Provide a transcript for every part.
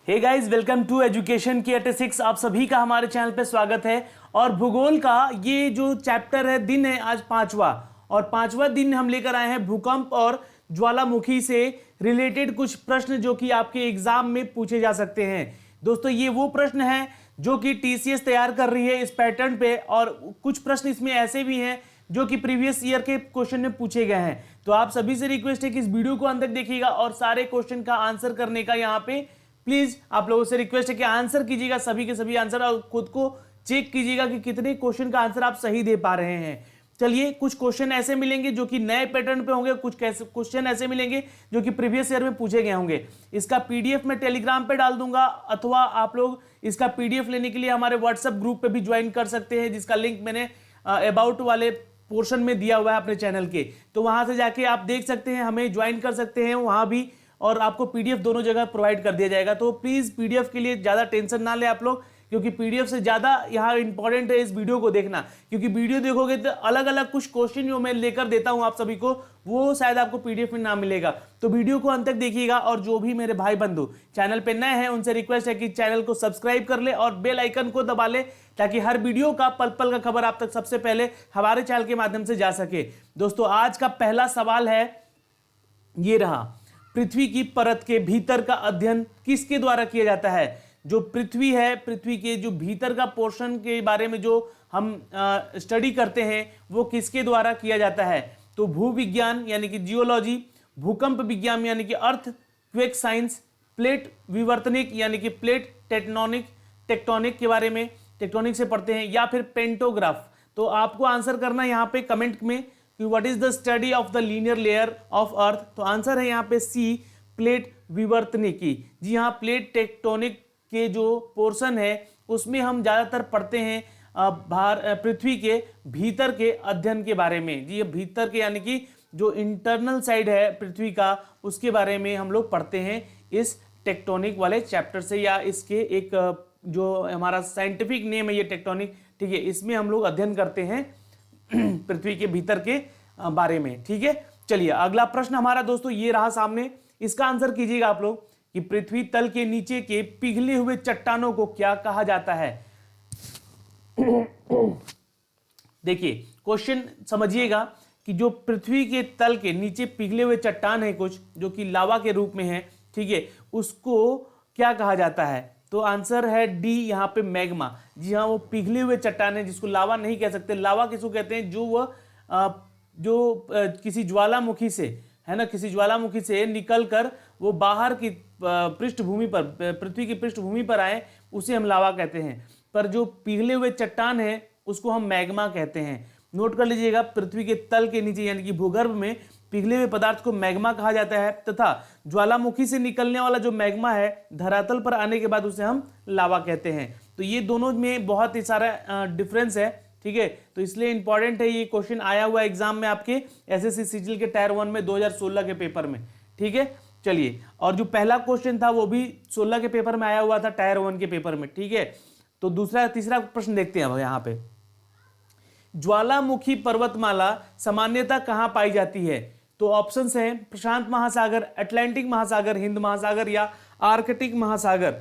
Hey guys, welcome to education की 86। आप सभी का हमारे चैनल पे स्वागत है। और भूगोल का ये जो चैप्टर है, दिन है आज पांचवा, और पांचवा दिन हम लेकर आए हैं भूकंप और ज्वालामुखी से रिलेटेड कुछ प्रश्न जो कि आपके एग्जाम में पूछे जा सकते हैं। दोस्तों, ये वो प्रश्न है जो कि टीसीएस तैयार कर रही है इस पैटर्न पे, और कुछ प्रश्न इसमें ऐसे भी हैं जो कि प्रीवियस ईयर के क्वेश्चन में पूछे गए हैं। तो आप सभी से रिक्वेस्ट है कि इस वीडियो को अंत तक देखिएगा और सारे क्वेश्चन का आंसर करने का यहाँ पे प्लीज आप लोगों से रिक्वेस्ट है कि आंसर कीजिएगा, सभी के सभी आंसर, और खुद को चेक कीजिएगा कि कितने क्वेश्चन का आंसर आप सही दे पा रहे हैं। चलिए, कुछ क्वेश्चन ऐसे मिलेंगे जो कि नए पैटर्न पे होंगे, कुछ क्वेश्चन ऐसे मिलेंगे जो कि प्रीवियस ईयर में पूछे गए होंगे। इसका पीडीएफ मैं टेलीग्राम पे डाल दूंगा, अथवा आप लोग इसका पीडीएफ लेने के लिए हमारे व्हाट्सएप ग्रुप पे भी ज्वाइन कर सकते हैं, जिसका लिंक मैंने अबाउट वाले पोर्शन में दिया हुआ है अपने चैनल के। तो वहां से जाके आप देख सकते हैं, हमें ज्वाइन कर सकते हैं वहां भी, और आपको पीडीएफ दोनों जगह प्रोवाइड कर दिया जाएगा। तो प्लीज पीडीएफ के लिए ज्यादा टेंशन ना ले आप लोग, क्योंकि पीडीएफ से ज्यादा यहाँ इंपॉर्टेंट है इस वीडियो को देखना, क्योंकि वीडियो देखोगे तो अलग अलग कुछ क्वेश्चन जो मैं लेकर देता हूं आप सभी को, वो शायद आपको पीडीएफ में ना मिलेगा। तो वीडियो को अंत तक देखिएगा। और जो भी मेरे भाई बंधु चैनल पे नए हैं, उनसे रिक्वेस्ट है कि चैनल को सब्सक्राइब कर ले और बेल आइकन को दबा ले, ताकि हर वीडियो का पल पल का खबर आप तक सबसे पहले हमारे चैनल के माध्यम से जा सके। दोस्तों, आज का पहला सवाल है, ये रहा, पृथ्वी की परत के भीतर का अध्ययन किसके द्वारा किया जाता है? जो पृथ्वी है, पृथ्वी के जो भीतर का पोर्शन के बारे में जो हम स्टडी करते हैं, वो किसके द्वारा किया जाता है? तो भूविज्ञान यानी कि जियोलॉजी, भूकंप विज्ञान यानी कि अर्थ क्वेक साइंस, प्लेट विवर्तनिक यानी कि प्लेट टेक्टोनिक के बारे में, टेक्टोनिक से पढ़ते हैं, या फिर पेंटोग्राफ। तो आपको आंसर करना यहाँ पे कमेंट में कि what is the study of the linear layer of earth. तो आंसर है यहाँ पे सी, प्लेट विवर्तनिकी। जी हाँ, प्लेट टेक्टोनिक के जो पोर्शन है उसमें हम ज्यादातर पढ़ते हैं पृथ्वी के भीतर के अध्ययन के बारे में। जी, भीतर के यानी कि जो इंटरनल साइड है पृथ्वी का, उसके बारे में हम लोग पढ़ते हैं इस टेक्टोनिक वाले चैप्टर से, या इसके एक जो हमारा साइंटिफिक नेम है ये टेक्टोनिक, ठीक है, इसमें हम लोग अध्ययन करते हैं पृथ्वी के भीतर के बारे में। ठीक है, चलिए अगला प्रश्न हमारा दोस्तों ये रहा सामने। इसका आंसर कीजिएगा आप लोग कि पृथ्वी तल के नीचे के पिघले हुए चट्टानों को क्या कहा जाता है? देखिए, क्वेश्चन समझिएगा कि जो पृथ्वी के तल के नीचे पिघले हुए चट्टान है कुछ, जो कि लावा के रूप में है, ठीक है, उसको क्या कहा जाता है? तो आंसर है डी, यहाँ पे मैग्मा। जी हाँ, वो पिघले हुए चट्टान है, जिसको लावा नहीं कह सकते। लावा किसको कहते हैं? जो वह किसी ज्वालामुखी से, है ना, किसी ज्वालामुखी से निकल कर वो बाहर की पृष्ठभूमि पर, पृथ्वी की पृष्ठभूमि पर आए, उसे हम लावा कहते हैं। पर जो पिघले हुए चट्टान है उसको हम मैग्मा कहते हैं। नोट कर लीजिएगा, पृथ्वी के तल के नीचे यानी कि भूगर्भ में पिघले हुए पदार्थ को मैग्मा कहा जाता है, तथा ज्वालामुखी से निकलने वाला जो मैग्मा है धरातल पर आने के बाद उसे हम लावा कहते हैं। तो ये दोनों में बहुत ही सारा डिफरेंस है, ठीक है। तो इसलिए इंपॉर्टेंट है, ये क्वेश्चन आया हुआ एग्जाम में आपके एसएससी सिजिल के टायर 1 में 2016 के पेपर में, ठीक है। चलिए, और जो पहला क्वेश्चन था वो भी 16 के पेपर में आया हुआ था, टायर 1 के पेपर में, ठीक है। तो तीसरा प्रश्न देखते हैं अब यहाँ पे। ज्वालामुखी पर्वतमाला सामान्यतः कहां पाई जाती है? तो ऑप्शंस हैं प्रशांत महासागर, अटलांटिक महासागर, हिंद महासागर, या आर्कटिक महासागर।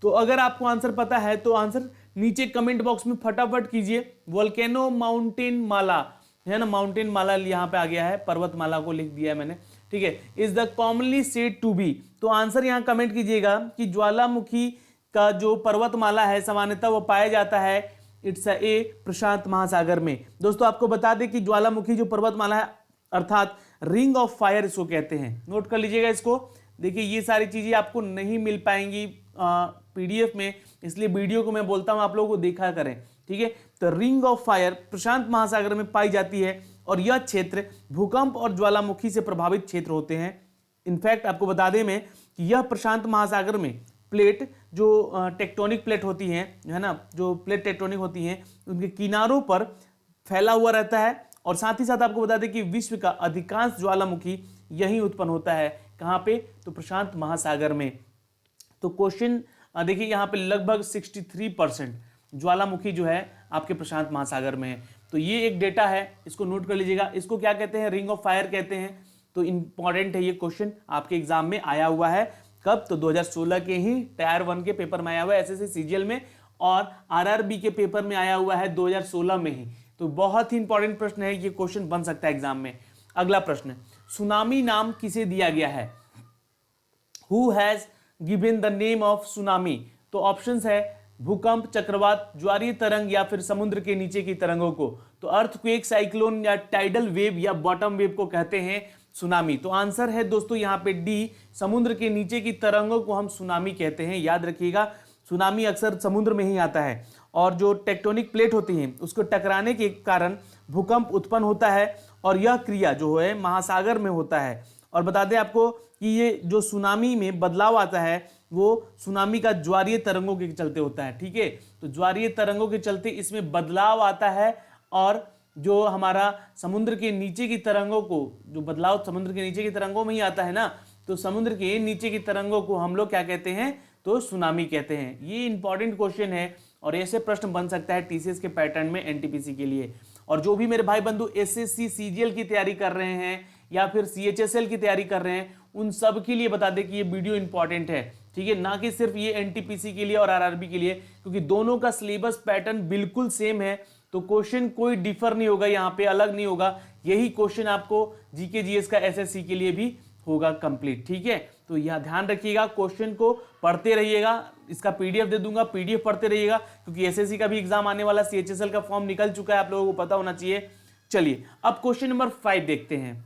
तो अगर आपको आंसर पता है तो आंसर नीचे कमेंट बॉक्स में फटाफट कीजिए। वोल्केनो माउंटेन माला, है ना, माउंटेन माला यहाँ पे आ गया है, पर्वतमाला को लिख दिया है मैंने, ठीक है। Is the commonly said to be. तो आंसर यहाँ कमेंट कीजिएगा कि ज्वालामुखी का जो पर्वतमाला है सामान्यतः वो पाया जाता है, इट्स ए प्रशांत महासागर में। दोस्तों, आपको बता दें कि ज्वालामुखी जो पर्वतमाला है, अर्थात रिंग ऑफ फायर इसको कहते हैं। नोट कर लीजिएगा इसको। देखिए, ये सारी चीजें आपको नहीं मिल पाएंगी पीडीएफ में, इसलिए वीडियो को मैं बोलता हूं आप लोगों को देखा करें, ठीक है। तो रिंग ऑफ फायर प्रशांत महासागर में पाई जाती है, और यह क्षेत्र भूकंप और ज्वालामुखी से प्रभावित क्षेत्र होते हैं। इनफैक्ट आपको बता दें मैं कि यह प्रशांत महासागर में प्लेट जो टेक्टोनिक प्लेट होती हैं, है ना, जो प्लेट टेक्टोनिक होती हैं, उनके किनारों पर फैला हुआ रहता है। और साथ ही साथ आपको बता दें कि विश्व का अधिकांश ज्वालामुखी यहीं उत्पन्न होता है। कहाँ पे? तो प्रशांत महासागर में। तो क्वेश्चन देखिए, यहाँ पे लगभग 63% ज्वालामुखी जो है आपके प्रशांत महासागर में है। तो ये एक डेटा है, इसको नोट कर लीजिएगा। इसको क्या कहते हैं? रिंग ऑफ फायर कहते हैं। तो इंपॉर्टेंट है ये क्वेश्चन, आपके एग्जाम में आया हुआ है, कब? तो 2016 के ही टायर 1 के पेपर में आया हुआ है एसएससी सीजीएल में, और आरआरबी के पेपर में आया हुआ है 2016 में ही। तो बहुत ही इंपॉर्टेंट प्रश्न है, ये क्वेश्चन बन सकता है एग्जाम में। अगला प्रश्न, सुनामी नाम किसे दिया गया है? Who has given the name of tsunami? तो ऑप्शंस है भूकंप, चक्रवात, ज्वारीय तरंग या फिर समुद्र के नीचे की तरंगों को। तो अर्थक्वेक, साइक्लोन या टाइडल वेव या बॉटम वेव को कहते हैं सुनामी। तो आंसर है दोस्तों यहाँ पे डी, समुद्र के नीचे की तरंगों को हम सुनामी कहते हैं। याद रखिएगा, सुनामी अक्सर समुद्र में ही आता है, और जो टेक्टोनिक प्लेट होती हैं उसको टकराने के कारण भूकंप उत्पन्न होता है, और यह क्रिया जो है महासागर में होता है। और बता दें आपको कि ये जो सुनामी में बदलाव आता है वो सुनामी का ज्वारीय तरंगों के चलते होता है। ठीक है, तो ज्वारीय तरंगों के चलते इसमें बदलाव आता है, और जो हमारा समुद्र के नीचे की तरंगों को, जो बदलाव समुद्र के नीचे की तरंगों में ही आता है ना, तो समुद्र के नीचे की तरंगों को हम लोग क्या कहते हैं? तो सुनामी कहते हैं। ये इंपॉर्टेंट क्वेश्चन है, और ऐसे प्रश्न बन सकता है टीसीएस के पैटर्न में एनटीपीसी के लिए। और जो भी मेरे भाई बंधु एसएससी सीजीएल की तैयारी कर रहे हैं या फिर सीएचएसएल की तैयारी कर रहे हैं, उन सब के लिए बता दें कि ये वीडियो इंपॉर्टेंट है। ठीक है, ना कि सिर्फ ये एनटीपीसी के लिए और आरआरबी के लिए, क्योंकि दोनों का सिलेबस पैटर्न बिल्कुल सेम है। तो क्वेश्चन कोई डिफर नहीं होगा, यहाँ पे अलग नहीं होगा। यही क्वेश्चन आपको जीके जीएस का एसएससी के लिए भी होगा कंप्लीट। ठीक है, तो यह ध्यान रखिएगा, क्वेश्चन को पढ़ते रहिएगा। इसका पीडीएफ दे दूंगा, पीडीएफ पढ़ते रहिएगा, क्योंकि एसएससी का भी एग्जाम आने वाला, सीएचएसएल का फॉर्म निकल चुका है, आप लोगों को पता होना चाहिए। चलिए अब क्वेश्चन नंबर 5 देखते हैं।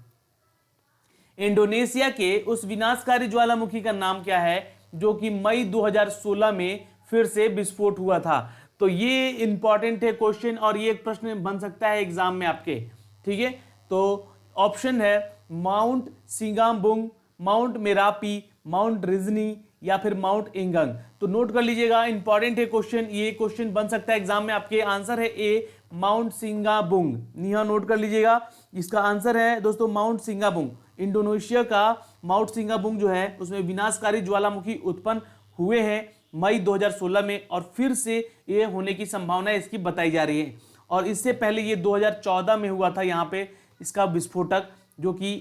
इंडोनेशिया के उस विनाशकारी ज्वालामुखी का नाम क्या है जो कि मई 2016 में फिर से विस्फोट हुआ था? तो ये इंपॉर्टेंट है क्वेश्चन, और ये एक प्रश्न बन सकता है एग्जाम में आपके। ठीक है, तो ऑप्शन है माउंट सिंगाबुंग, माउंट मेरापी, माउंट रिजनी या फिर माउंट इंगंग। तो नोट कर लीजिएगा, इंपॉर्टेंट है क्वेश्चन, ये क्वेश्चन बन सकता है एग्जाम में आपके। आंसर है ए, माउंट सिंगाबुंग। यहां नोट कर लीजिएगा, इसका आंसर है दोस्तों माउंट सिंगाबुंग। इंडोनेशिया का माउंट सिंगाबुंग जो है उसमें विनाशकारी ज्वालामुखी उत्पन्न हुए हैं मई 2016 में, और फिर से ये होने की संभावना इसकी बताई जा रही है। और इससे पहले ये 2014 में हुआ था यहाँ पे इसका विस्फोटक, जो कि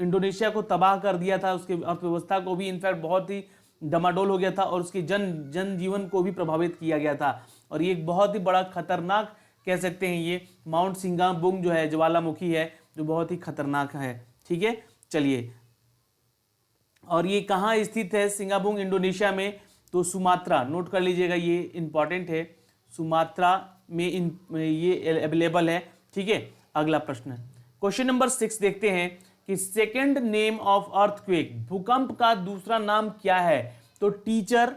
इंडोनेशिया को तबाह कर दिया था, उसके अर्थव्यवस्था को भी इनफैक्ट बहुत ही डमाडोल हो गया था, और उसकी जनजीवन को भी प्रभावित किया गया था। और ये एक बहुत ही बड़ा खतरनाक कह सकते हैं, ये माउंट सिंगाबुंग जो है ज्वालामुखी है, जो बहुत ही खतरनाक है। ठीक है, चलिए, और ये कहाँ स्थित है? सिंगाबुंग इंडोनेशिया में, तो सुमात्रा। नोट कर लीजिएगा, ये इंपॉर्टेंट है, सुमात्रा में ये अवेलेबल है। ठीक है, अगला प्रश्न, क्वेश्चन नंबर 6 देखते हैं कि सेकंड नेम ऑफ अर्थक्वेक, भूकंप का दूसरा नाम क्या है? तो टीचर,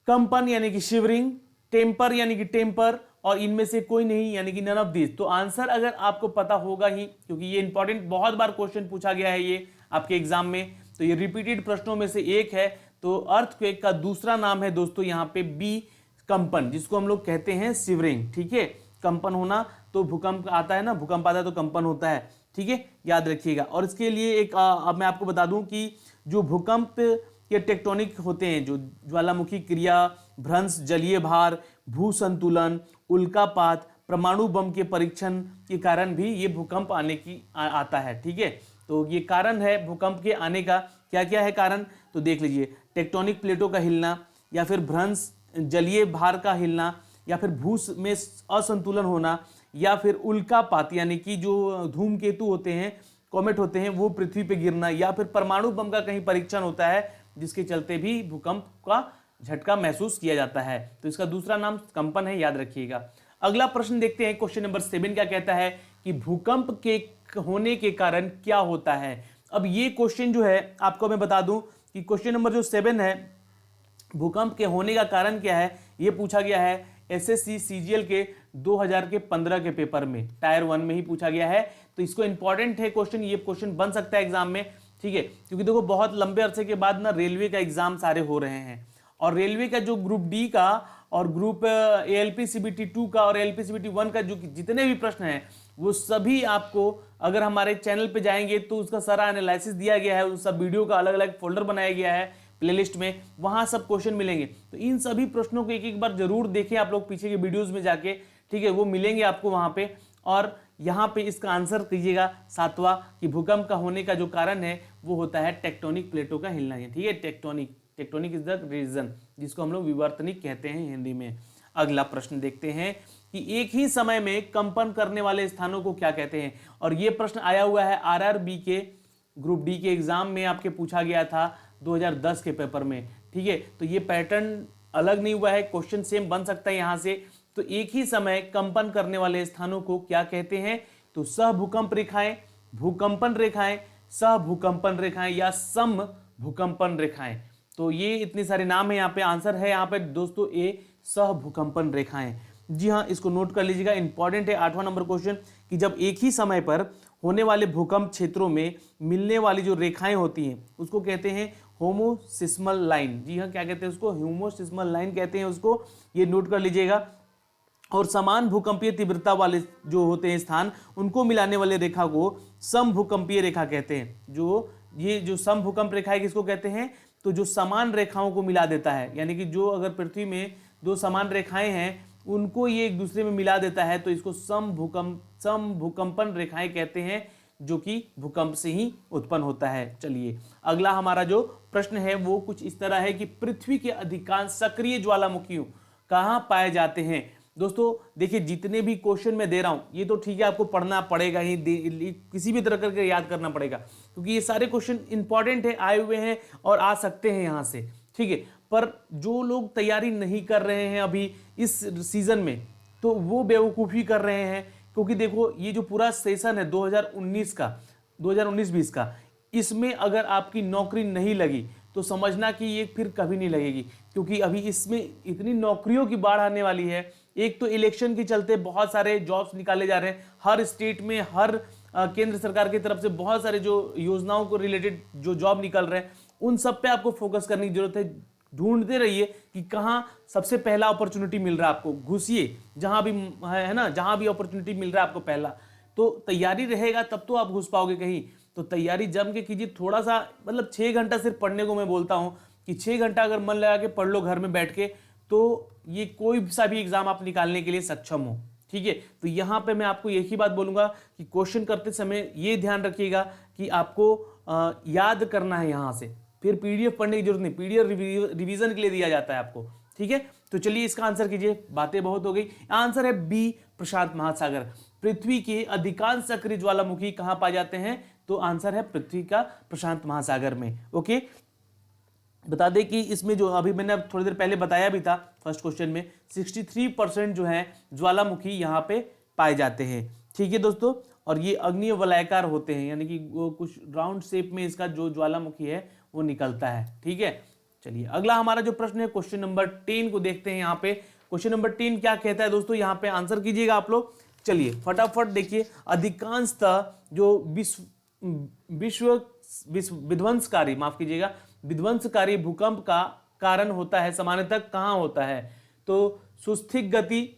कंपन यानी कि शिवरिंग, टेम्पर यानी कि टेम्पर, और इनमें से कोई नहीं यानी कि नन ऑफ दिस। तो आंसर अगर आपको पता होगा ही, क्योंकि ये इंपॉर्टेंट बहुत बार क्वेश्चन पूछा गया है ये आपके एग्जाम में, तो ये रिपीटेड प्रश्नों में से एक है। तो अर्थक्वेक का दूसरा नाम है दोस्तों यहाँ पे बी, कंपन, जिसको हम लोग कहते हैं शिवरिंग। ठीक है, कंपन होना तो भूकंप आता है ना, भूकंप आता है तो कंपन होता है। ठीक है, याद रखिएगा। और इसके लिए एक अब मैं आपको बता दूं कि जो भूकंप के टेक्टोनिक होते हैं, जो ज्वालामुखी क्रिया, भ्रंश, जलीय भार, भू संतुलन, उल्कापात, परमाणु बम के परीक्षण के कारण भी ये भूकंप आने की आता है। ठीक है, तो ये कारण है भूकंप के आने का। क्या क्या है कारण? तो देख लीजिए, टेक्टोनिक प्लेटों का हिलना, या फिर भ्रंश, जलीय भार का हिलना, या फिर भू में असंतुलन होना, या फिर उल्कापात यानी कि जो धूमकेतु होते हैं, कॉमेट होते हैं, वो पृथ्वी पे गिरना, या फिर परमाणु बम का कहीं परीक्षण होता है, जिसके चलते भी भूकंप का झटका महसूस किया जाता है। तो इसका दूसरा नाम कंपन है, याद रखिएगा। अगला प्रश्न देखते हैं, क्वेश्चन नंबर 7 क्या कहता है कि भूकंप के होने के कारण क्या होता है? अब ये क्वेश्चन जो है आपको मैं बता दूं कि क्वेश्चन नंबर जो 7 है, भूकंप के होने का कारण क्या है, ये पूछा गया है एसएससी सीजीएल के 2015 के पेपर में, टायर 1 में ही पूछा गया है। तो इसको इंपॉर्टेंट है क्वेश्चन, ये क्वेश्चन बन सकता है एग्जाम में। ठीक है, क्योंकि देखो बहुत लंबे अरसे के बाद ना रेलवे का एग्जाम सारे हो रहे हैं, और रेलवे का जो ग्रुप डी का और ग्रुप एएलपी सीबीटी 2 का और एएलपी सीबीटी 1 का जो जितने भी प्रश्न हैं वो सभी आपको अगर हमारे चैनल पे जाएंगे तो उसका सारा एनालिसिस दिया गया है, उस सब वीडियो का अलग अलग फोल्डर बनाया गया है प्लेलिस्ट में, वहां सब क्वेश्चन मिलेंगे। तो इन सभी प्रश्नों को एक एक बार जरूर देखें आप लोग पीछे के वीडियोज में जाके, ठीक है, वो मिलेंगे आपको वहां पे। और यहाँ पे इसका आंसर कीजिएगा सातवां कि भूकंप का होने का जो कारण है वो होता है टेक्टोनिक प्लेटों का हिलना है। ठीक है, टेक्टोनिक इज द रीजन, जिसको हम लोग विवर्तनिक कहते हैं हिंदी में। अगला प्रश्न देखते हैं कि एक ही समय में कंपन करने वाले स्थानों को क्या कहते हैं। और ये प्रश्न आया हुआ है आरआरबी के ग्रुप डी के एग्जाम में, आपके पूछा गया था 2010 के पेपर में। ठीक है, तो ये पैटर्न अलग नहीं हुआ है, क्वेश्चन सेम बन सकता है यहाँ से। तो एक ही समय कंपन करने वाले स्थानों को क्या कहते हैं, तो सह भूकंप रेखाएं, भूकंपन रेखाएं, सह भूकंपन रेखाएं या सम भूकंपन रेखाएं। तो ये इतने सारे नाम है यहाँ पे। आंसर है यहाँ पे दोस्तों ए, सह भूकंपन रेखाएं। जी हाँ, इसको नोट कर लीजिएगा, इंपॉर्टेंट है 8वां नंबर क्वेश्चन कि जब एक ही समय पर होने वाले भूकंप क्षेत्रों में मिलने वाली जो रेखाएं होती हैं उसको कहते हैं होमोसिस्मल लाइन। जी हाँ, क्या कहते हैं उसको, होमोसिस्मल लाइन कहते हैं उसको, ये नोट कर लीजिएगा। और समान भूकंपीय तीव्रता वाले जो होते हैं स्थान, उनको मिलाने वाले रेखा को सम भूकंपीय रेखा कहते हैं। ये जो सम भूकंप रेखा है किसको कहते हैं, तो जो समान रेखाओं को मिला देता है, यानी कि जो अगर पृथ्वी में दो समान रेखाएं हैं उनको ये एक दूसरे में मिला देता है, तो इसको सम भूकंपन रेखाएं कहते हैं, जो कि भूकंप से ही उत्पन्न होता है। चलिए अगला हमारा जो प्रश्न है वो कुछ इस तरह है कि पृथ्वी के अधिकांश सक्रिय ज्वालामुखियों कहाँ पाए जाते हैं। दोस्तों देखिए, जितने भी क्वेश्चन मैं दे रहा हूं ये तो ठीक है, आपको पढ़ना पड़ेगा ही, किसी भी तरह करके याद करना पड़ेगा, क्योंकि ये सारे क्वेश्चन इंपॉर्टेंट है, आए हुए हैं और आ सकते हैं यहाँ से। ठीक है, पर जो लोग तैयारी नहीं कर रहे हैं अभी इस सीजन में, तो वो बेवकूफ़ी कर रहे हैं। क्योंकि देखो, ये जो पूरा सेशन है 2019 का, 2019-20 का, इसमें अगर आपकी नौकरी नहीं लगी तो समझना कि ये फिर कभी नहीं लगेगी, क्योंकि अभी इसमें इतनी नौकरियों की बाढ़ आने वाली है। एक तो इलेक्शन के चलते बहुत सारे जॉब्स निकाले जा रहे हैं, हर स्टेट में, हर केंद्र सरकार की तरफ से बहुत सारे जो योजनाओं को रिलेटेड जो जॉब निकल रहे हैं, उन सब पे आपको फोकस करने की जरूरत है। ढूंढते रहिए कि कहाँ सबसे पहला अपॉर्चुनिटी मिल रहा है आपको, घुसिए जहां भी है ना, जहां भी अपॉर्चुनिटी मिल रहा है आपको पहला, तो तैयारी रहेगा तब तो आप घुस पाओगे कहीं। तो तैयारी जम के कीजिए, थोड़ा सा, मतलब 6 घंटा सिर्फ पढ़ने को मैं बोलता हूँ कि 6 घंटा अगर मन लगा के पढ़ लो घर में बैठ के, तो ये कोई सा भी एग्जाम आप निकालने के लिए सक्षम हो। ठीक है, तो यहाँ पे मैं आपको एक ही बात बोलूंगा कि क्वेश्चन करते समय ये ध्यान रखिएगा कि आपको याद करना है यहाँ से, फिर पीडीएफ पढ़ने की जरूरत नहीं, पीडीएफ रिवीजन के लिए दिया जाता है आपको। ठीक है, तो चलिए इसका आंसर कीजिए, बातें बहुत हो गई। आंसर है बी, प्रशांत महासागर। पृथ्वी के अधिकांश सक्रिय ज्वालामुखी कहां पाए जाते हैं, तो आंसर है पृथ्वी का प्रशांत महासागर में। ओके, बता दें कि इसमें जो अभी मैंने थोड़ी देर पहले बताया भी था फर्स्ट क्वेश्चन में, 63% जो है ज्वालामुखी यहाँ पे पाए जाते हैं। ठीक है दोस्तों, और ये अग्निय वलयाकार होते हैं, यानी कि वो कुछ राउंड शेप में इसका जो ज्वालामुखी है वो निकलता है। ठीक है, चलिए अगला हमारा जो प्रश्न है क्वेश्चन नंबर 10 को देखते हैं। यहाँ पे क्वेश्चन नंबर 10 क्या कहता है दोस्तों, यहाँ पे आंसर कीजिएगा आप लोग। चलिए फटाफट देखिए, अधिकांशतः जो विध्वंसकारी, माफ कीजिएगा, विध्वंसकारी भूकंप का कारण होता है सामान्यतः कहाँ होता है, तो सुस्थिक गति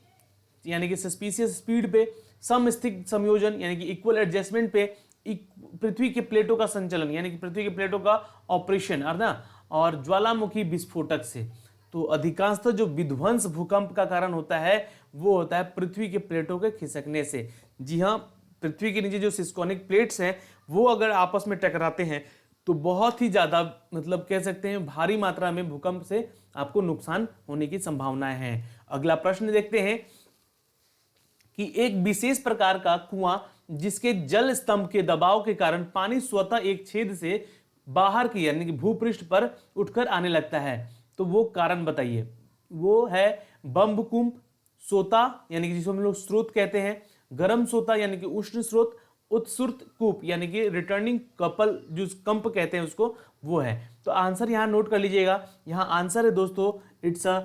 यानी कि सस्पिशियस स्पीड पे, समस्थिक संयोजन यानी कि इक्वल एडजस्टमेंट पे, पृथ्वी के प्लेटों का संचलन यानी कि पृथ्वी के प्लेटों का ऑपरेशन और ज्वालामुखी विस्फोटक से। तो अधिकांशतः जो विध्वंस भूकंप का कारण होता है वो होता है पृथ्वी के प्लेटों के खिसकने से। जी हाँ, पृथ्वी के नीचे जो सिस्कोनिक प्लेट्स हैं वो अगर आपस में टकराते हैं तो बहुत ही ज्यादा, मतलब कह सकते हैं भारी मात्रा में भूकंप से आपको नुकसान होने की संभावनाएं हैं। अगला प्रश्न देखते हैं कि एक विशेष प्रकार का कुआं जिसके जल स्तंभ के दबाव के कारण पानी स्वतः एक छेद से बाहर की यानी कि भूपृष्ठ पर उठकर आने लगता है, तो वो कारण बताइए। वो है बम्बकुंप, सोता यानी कि जिसको हम लोग स्रोत कहते हैं, गर्म सोता यानी कि उष्ण स्रोत, उत्सुर्त कूप यानी कि रिटर्निंग कपल जो कंप कहते हैं उसको, वो है। तो आंसर यहां नोट कर लीजिएगा, यहां आंसर है दोस्तों इट्स अ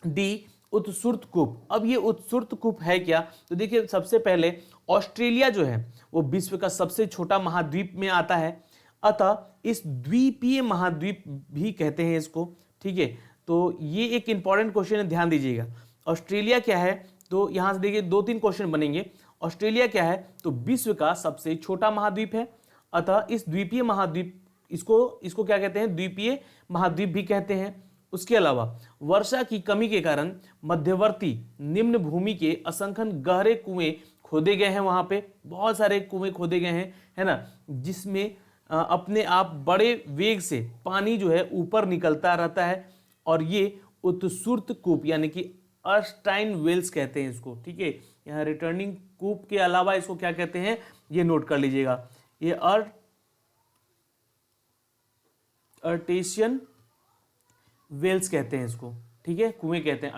डी, उत्सुर्त कूप। अब ये उत्सुर्त कूप है क्या, तो देखिए सबसे पहले ऑस्ट्रेलिया जो है वो विश्व का सबसे छोटा महाद्वीप में आता है, अतः इस द्वीपीय महाद्वीप भी कहते हैं इसको। ठीक है, तो ये एक इंपॉर्टेंट क्वेश्चन है, ध्यान दीजिएगा। ऑस्ट्रेलिया क्या है, तो यहां से देखिए 2-3 क्वेश्चन बनेंगे। ऑस्ट्रेलिया क्या है, तो विश्व का सबसे छोटा महाद्वीप है, अतः इस द्वीपीय महाद्वीप इसको क्या कहते हैं, द्वीपीय महाद्वीप भी कहते हैं। उसके अलावा वर्षा की कमी के कारण मध्यवर्ती निम्न भूमि के असंख्य गहरे कुएं खोदे गए हैं, वहां पे बहुत सारे कुएं खोदे गए हैं, है ना, जिसमें अपने आप बड़े वेग से पानी जो है ऊपर निकलता रहता है, और ये उत्सुर्त कूप यानी कि अर्स्टाइन वेल्स कहते हैं इसको, ठीक है। यहाँ रिटर्निंग कूप के अलावा इसको क्या कहते हैं, ये नोट कर लीजिएगा, ये अर्टेशियन वेल्स कहते हैं इसको, ठीक है, कुएं कहते हैं,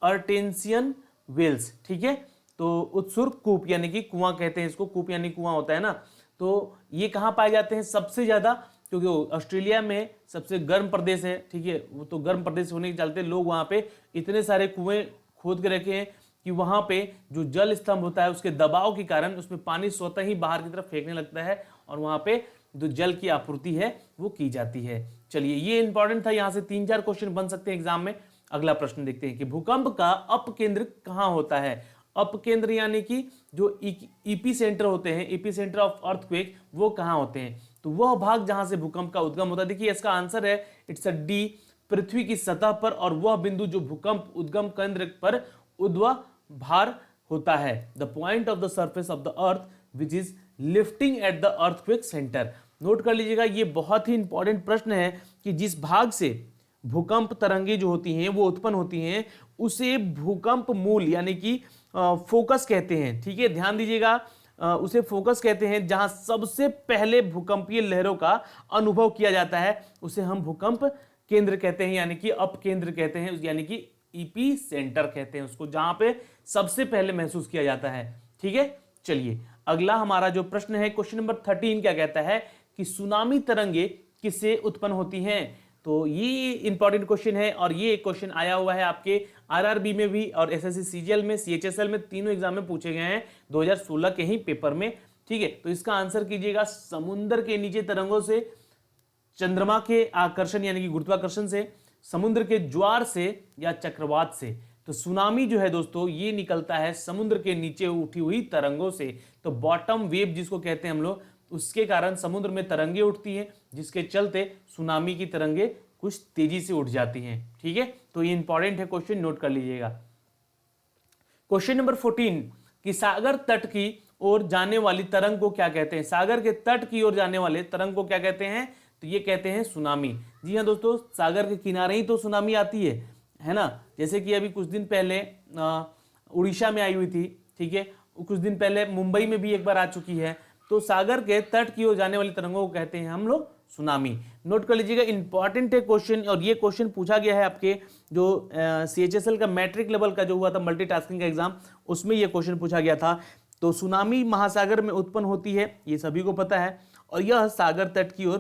अर्टेंशियन वेल्स, ठीक है। तो उत्सुर्क कूप यानी कि कुआं कहते हैं इसको, कूप यानी कुआं होता है ना। तो ये कहाँ पाए जाते हैं सबसे ज्यादा, क्योंकि ऑस्ट्रेलिया में सबसे गर्म प्रदेश है, ठीक है, वो तो गर्म प्रदेश होने के चलते लोग वहां पे इतने सारे कुएं खोद के रखे हैं कि वहां पे जो जल स्तंभ होता है उसके दबाव के कारण उसमें पानी स्वतः ही बाहर की तरफ फेंकने लगता है, और वहां पे जो जल की आपूर्ति है वो की जाती है। चलिए, ये इंपॉर्टेंट था, यहां से 3-4 क्वेश्चन बन सकते हैं एग्जाम में। अगला प्रश्न देखते हैं कि भूकंप का अपकेंद्र कहां होता है। अपकेंद्र यानी कि जो ईपी सेंटर होते हैं, ईपी सेंटर ऑफ अर्थक्वेक, वो कहां होते हैं, तो वह भाग जहां से भूकंप का उद्गम होता है। देखिए इसका आंसर है इट्स अ डी, पृथ्वी की सतह पर, और वह बिंदु जो भूकंप उद्गम केंद्र पर ऊर्ध्वाधर होता है, the point of the surface of the earth which is lifting at the earthquake centre. Note कर लीजिएगा, ये बहुत ही इंपॉर्टेंट प्रश्न है कि जिस भाग से भूकंप तरंगे जो होती हैं वो उत्पन्न होती हैं उसे भूकंप मूल यानी कि फोकस कहते हैं, ठीक है, ध्यान दीजिएगा, उसे फोकस कहते हैं। जहां सबसे पहले भूकंपीय लहरों का अनुभव किया जाता है उसे हम भूकंप केंद्र कहते हैं, यानी कि अपकेंद्र कहते हैं, यानी कि ईपी सेंटर कहते हैं उसको, जहां पे सबसे पहले महसूस किया जाता है, ठीक है। चलिए, अगला हमारा जो प्रश्न है क्वेश्चन नंबर 13 क्या कहता है कि सुनामी तरंगे किससे उत्पन्न होती हैं। तो ये इंपॉर्टेंट क्वेश्चन है, और ये क्वेश्चन आया हुआ है आपके आरआरबी में भी और एसएससी सीजीएल में, सीएचएसएल में, तीनों एग्जाम में पूछे गए हैं 2016 के ही पेपर में, ठीक है। तो इसका आंसर कीजिएगा, समुद्र के नीचे तरंगों से, चंद्रमा के आकर्षण यानी कि गुरुत्वाकर्षण से, समुद्र के ज्वार से, या चक्रवात से। तो सुनामी जो है दोस्तों ये निकलता है समुद्र के नीचे उठी हुई तरंगों से। तो बॉटम वेव जिसको कहते हैं हम लोग, उसके कारण समुद्र में तरंगे उठती हैं, जिसके चलते सुनामी की तरंगे कुछ तेजी से उठ जाती हैं, ठीक है। तो ये इंपॉर्टेंट है क्वेश्चन, नोट कर लीजिएगा। क्वेश्चन नंबर 14 कि सागर तट की ओर जाने वाली तरंग को क्या कहते हैं। सागर के तट की ओर जाने वाले तरंग को क्या कहते हैं, तो ये कहते हैं सुनामी। जी हाँ दोस्तों, सागर के किनारे ही तो सुनामी आती है ना। जैसे कि अभी कुछ दिन पहले उड़ीसा में आई हुई थी, ठीक है, कुछ दिन पहले मुंबई में भी एक बार आ चुकी है। तो सागर के तट की ओर जाने वाली तरंगों को कहते हैं हम लोग सुनामी। नोट कर लीजिएगा, इंपॉर्टेंट है क्वेश्चन, और ये क्वेश्चन पूछा गया है आपके जो सीएचएसएल का मैट्रिक लेवल का जो हुआ था मल्टीटास्किंग का एग्जाम, उसमें ये क्वेश्चन पूछा गया था। तो सुनामी महासागर में उत्पन्न होती है, ये सभी को पता है, और यह सागर तट की ओर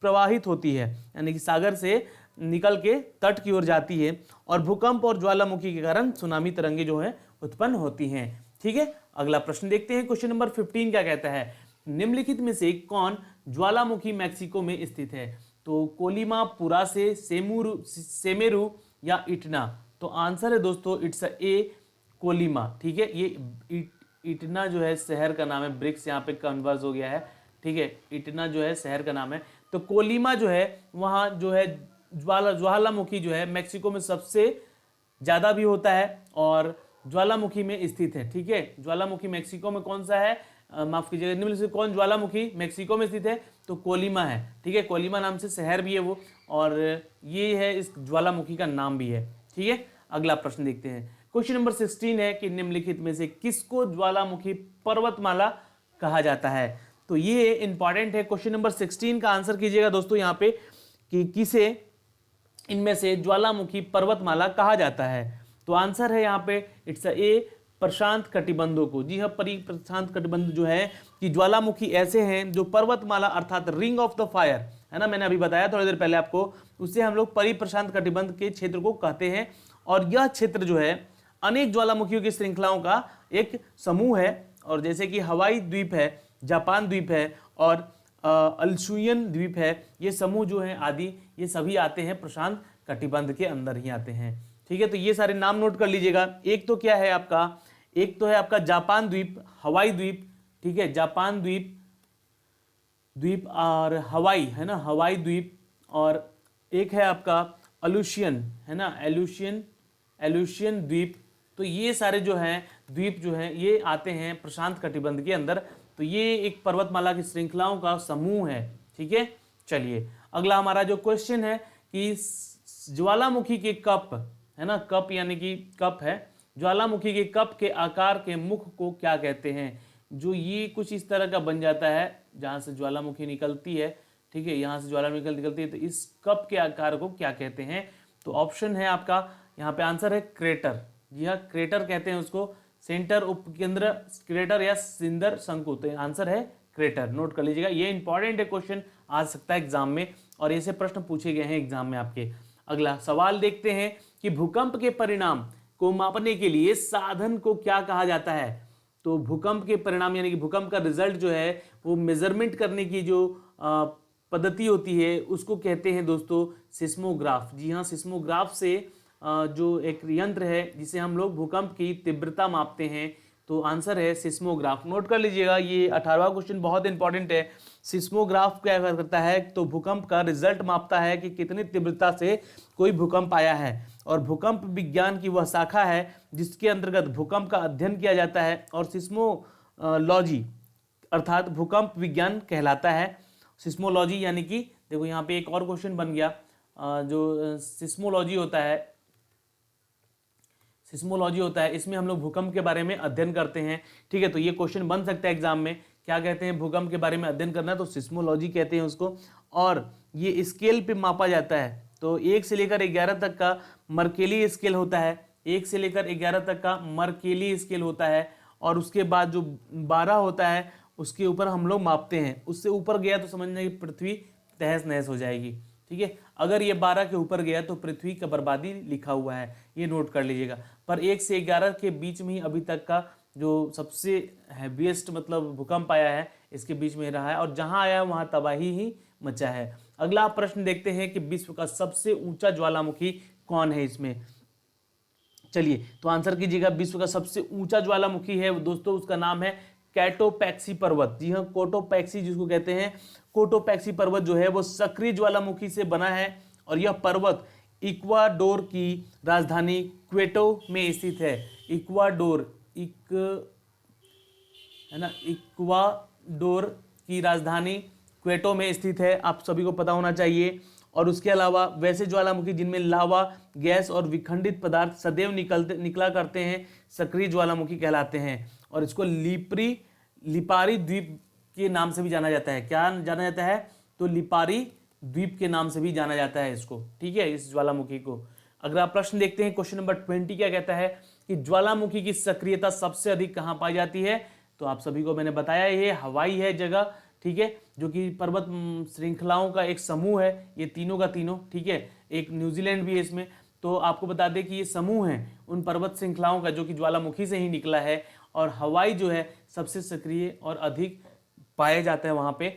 प्रवाहित होती है, यानी कि सागर से निकल के तट की ओर जाती है, और भूकंप और ज्वालामुखी के कारण सुनामी तरंगे जो है उत्पन्न होती हैं, ठीक है। अगला प्रश्न देखते हैं, क्वेश्चन नंबर 15 क्या कहता है, निम्नलिखित में से कौन ज्वालामुखी मैक्सिको में स्थित है। तो कोलिमा, पुरासे, सेमेरू या इटना। तो आंसर है दोस्तों इट्स ए, कोलिमा, ठीक है। ये इटना जो है शहर का नाम है, ब्रिक्स यहाँ पे कन्वर्ज हो गया है, ठीक है, इटना जो है शहर का नाम है। तो कोलिमा जो है वहाँ जो है ज्वालामुखी जो है मैक्सिको में सबसे ज्यादा भी होता है और ज्वालामुखी में स्थित है, ठीक है। ज्वालामुखी मैक्सिको में कौन सा है, माफ कीजिएगा, निम्न से कौन ज्वालामुखी मैक्सिको में स्थित है, तो कोलिमा है, ठीक है। कोलिमा नाम से शहर भी है वो, और ये है इस ज्वालामुखी का नाम भी है, ठीक है। अगला प्रश्न देखते हैं, क्वेश्चन नंबर 16 है कि निम्नलिखित में से किसको ज्वालामुखी पर्वतमाला कहा जाता है। तो ये इंपॉर्टेंट है, क्वेश्चन नंबर 16 का आंसर कीजिएगा दोस्तों यहाँ पे कि किसे इनमें से ज्वालामुखी पर्वतमाला कहा जाता है। तो आंसर है यहाँ पे इट्स ए, प्रशांत कटिबंधों को। जी हाँ, प्रशांत कटिबंध जो है कि ज्वालामुखी ऐसे हैं जो पर्वतमाला अर्थात रिंग ऑफ द फायर है ना, मैंने अभी बताया थोड़ी देर पहले आपको, उससे हम लोग प्रशांत कटिबंध के क्षेत्र को कहते हैं। और यह क्षेत्र जो है अनेक ज्वालामुखियों की श्रृंखलाओं का एक समूह है, और जैसे कि हवाई द्वीप है, जापान द्वीप है, और अल्सुयन द्वीप है, ये समूह जो है आदि, ये सभी आते हैं प्रशांत कटिबंध के अंदर ही आते हैं, ठीक है। तो ये सारे नाम नोट कर लीजिएगा। एक तो क्या है आपका, एक तो है आपका जापान द्वीप, हवाई द्वीप, ठीक है, जापान द्वीप और हवाई है ना, हवाई द्वीप, और एक है आपका अल्यूशियन है ना, एल्यूशियन द्वीप, तो ये सारे जो हैं द्वीप जो हैं ये आते हैं प्रशांत कटिबंध के अंदर। तो ये एक पर्वतमाला की श्रृंखलाओं का समूह है, ठीक है। चलिए अगला हमारा जो क्वेश्चन है कि ज्वालामुखी के कप, है ना, कप यानी कि कप है, ज्वालामुखी के कप के आकार के मुख को क्या कहते हैं? जो ये कुछ इस तरह का बन जाता है जहां से ज्वालामुखी निकलती है, ठीक है, यहाँ से ज्वालामुखी निकलती है, तो इस कप के आकार को क्या कहते हैं? तो ऑप्शन है आपका यहाँ पे आंसर है क्रेटर। जी हाँ, क्रेटर कहते हैं उसको, सेंटर उपकेंद्र क्रेटर या सिंदर शंकु। तो आंसर है क्रेटर, नोट कर लीजिएगा, ये इंपॉर्टेंट है, क्वेश्चन आ सकता है एग्जाम में और ऐसे प्रश्न पूछे गए हैं एग्जाम में आपके। अगला सवाल देखते हैं कि भूकंप के परिणाम को मापने के लिए साधन को क्या कहा जाता है? तो भूकंप के परिणाम यानी कि भूकंप का रिजल्ट जो है वो मेजरमेंट करने की जो पद्धति होती है उसको कहते हैं दोस्तों सिस्मोग्राफ। जी हाँ, सिस्मोग्राफ से जो एक यंत्र है जिसे हम लोग भूकंप की तीव्रता मापते हैं, तो आंसर है सिस्मोग्राफ। नोट कर लीजिएगा, ये 18वां क्वेश्चन बहुत इंपॉर्टेंट है। सिस्मोग्राफ क्या करता है? तो भूकंप का रिजल्ट मापता है कि कितनी तीव्रता से कोई भूकंप आया है, और भूकंप विज्ञान की वह शाखा है जिसके अंतर्गत भूकंप का अध्ययन किया जाता है और सिस्मोलॉजी अर्थात भूकंप विज्ञान कहलाता है। सिस्मोलॉजी यानी कि देखो यहाँ पे एक और क्वेश्चन बन गया, जो सिस्मोलॉजी होता है, सिस्मोलॉजी होता है, इसमें हम लोग भूकंप के बारे में अध्ययन करते हैं, ठीक है। तो ये क्वेश्चन बन सकता है एग्जाम में, क्या कहते हैं भूकंप के बारे में अध्ययन करना, तो सिस्मोलॉजी कहते हैं उसको। और ये स्केल पे मापा जाता है, तो 1 से लेकर 11 तक का मर्केली स्केल होता है, 1 से लेकर 11 तक का मर्केली स्केल होता है, और उसके बाद जो 12 होता है उसके ऊपर हम लोग मापते हैं। उससे ऊपर गया तो समझना कि पृथ्वी तहस नहस हो जाएगी, ठीक है। अगर ये 12 के ऊपर गया तो पृथ्वी का बर्बादी लिखा हुआ है, ये नोट कर लीजिएगा। पर 1 से 11 के बीच में ही अभी तक का जो सबसे हैवीएस्ट मतलब भूकंप आया है इसके बीच में रहा है, और जहां आया है वहां तबाही ही मचा है। अगला प्रश्न देखते हैं कि विश्व का सबसे ऊंचा ज्वालामुखी कौन है इसमें। चलिए तो आंसर कीजिएगा, विश्व का सबसे ऊंचा ज्वालामुखी है दोस्तों, उसका नाम है कैटोपैक्सी पर्वत। जी हाँ, कोटोपैक्सी जिसको कहते हैं, कोटोपैक्सी पर्वत जो है वो सक्रिय ज्वालामुखी से बना है, और यह पर्वत इक्वाडोर की राजधानी क्वेटो में स्थित है। इक्वाडोर है ना, इक्वाडोर की राजधानी क्वेटो में स्थित है, आप सभी को पता होना चाहिए। और उसके अलावा वैसे ज्वालामुखी जिनमें लावा, गैस और विखंडित पदार्थ सदैव निकला करते हैं सक्रिय ज्वालामुखी कहलाते हैं, और इसको लिपारी द्वीप के नाम से भी जाना जाता है। क्या जाना जाता है? तो लिपारी द्वीप के नाम से भी जाना जाता है इसको, ठीक है, इस ज्वालामुखी को। अगला प्रश्न देखते हैं, क्वेश्चन नंबर 20 क्या कहता है कि ज्वालामुखी की सक्रियता सबसे अधिक कहां पाई जाती है? तो आप सभी को मैंने बताया ये हवाई है जगह, ठीक है, जो कि पर्वत श्रृंखलाओं का एक समूह है, ये तीनों का तीनों, ठीक है। एक न्यूजीलैंड भी है इसमें। तो आपको बता दें कि ये समूह है उन पर्वत श्रृंखलाओं का जो कि ज्वालामुखी से ही निकला है, और हवाई जो है सबसे सक्रिय और अधिक पाया जाता है वहां पे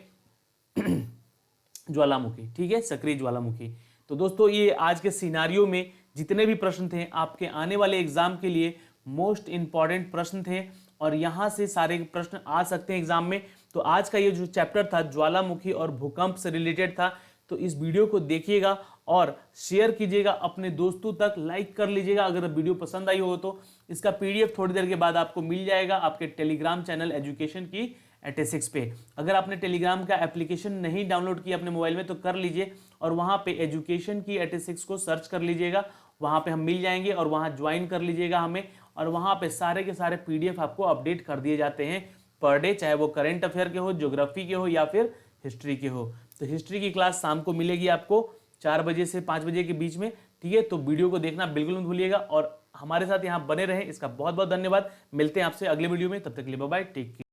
ज्वालामुखी, ठीक है, सक्रिय ज्वालामुखी। तो दोस्तों ये आज के सिनारियो में जितने भी प्रश्न थे आपके आने वाले एग्जाम के लिए मोस्ट इंपॉर्टेंट प्रश्न थे, और यहाँ से सारे प्रश्न आ सकते हैं एग्जाम में। तो आज का ये जो चैप्टर था ज्वालामुखी और भूकंप से रिलेटेड था, तो इस वीडियो को देखिएगा और शेयर कीजिएगा अपने दोस्तों तक, लाइक कर लीजिएगा अगर वीडियो पसंद आई हो तो। इसका पीडीएफ थोड़ी देर के बाद आपको मिल जाएगा आपके टेलीग्राम चैनल एजुकेशन की 86 पे। अगर आपने टेलीग्राम का एप्लीकेशन नहीं डाउनलोड किया अपने मोबाइल में तो कर लीजिए, और वहाँ पे एजुकेशन की 86 को सर्च कर लीजिएगा, वहाँ पे हम मिल जाएंगे और वहाँ ज्वाइन कर लीजिएगा हमें, और वहाँ पे सारे के सारे पीडीएफ आपको अपडेट कर दिए जाते हैं पर डे, चाहे वो करंट अफेयर के हो, ज्योग्राफी के हो या फिर हिस्ट्री के हो। तो हिस्ट्री की क्लास शाम को मिलेगी आपको 4 बजे से 5 बजे के बीच में, ठीक है। तो वीडियो को देखना बिल्कुल मत भूलिएगा और हमारे साथ यहाँ बने रहें, इसका बहुत बहुत धन्यवाद। मिलते हैं आपसे अगले वीडियो में, तब तक के लिए बाय बाय, टेक केयर।